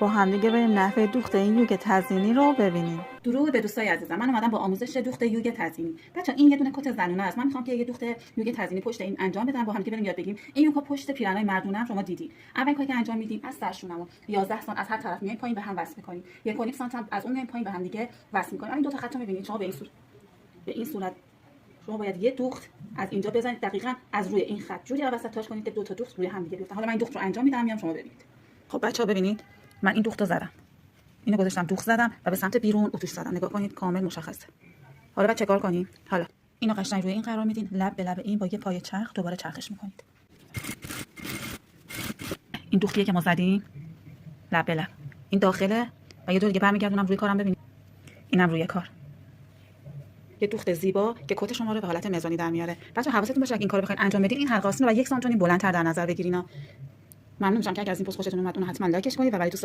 با هم دیگه بریم نحوه دوخت این یوگ تزیینی رو ببینیم. درود به دوستای عزیزم. من اومدم با آموزش دوخت یوگ تزیینی. بچه‌ها این یه دونه کت زنونه است. من میخوام که یه دوخت یوگ تزیینی پشت این انجام بدم، با هم دیگه بریم یاد بگیریم. این یوگا پشت پیرنای مردونه هم شما دیدید. اول کاری که انجام میدیم از سرشونمو 11 سانت از هر طرف میایم پایین به هم وصل می‌کنیم. 1.5 سانت هم از اون میایم پایین به هم دیگه وصل می‌کنیم. این دو تا خط رو می‌بینید شما به این صورت شما باید یه دوخت از اینجا بزنید دقیقاً از روی این خط جوری وسط تاچ کنید که دو تا دوخت روی هم دیگه بیفتن. حالا من این دوخت رو انجام میدم، میام شما ببینید. خب بچه‌ها ببینید من این دوخت رو زدم. اینو گذاشتم دوخت زدم و به سمت بیرون اتوش زدم. نگاه کنید کامل مشخصه. حالا بعد چیکار کنیم؟ حالا اینو قشنگ روی این قرار میدین، لب به لب این با یه پای چرخ دوباره چرخش میکنید. این دوختیه که ما زدیم لب به لب این داخله و یه دور دیگه برمیگردونم روی کارم. ببینید اینم روی کار. یه دوخت زیبا که کت شما رو به حالت مزانی در میاره. بچه‌ها حواستون باشه که این کارو بخواید انجام بدین این حلقه آستین رو 1 سانتی بلندتر در نظر بگیرین. ممنون میشم که اگه از این پست خوشتون اومد اون حتما لایکش کنید و برای دوستان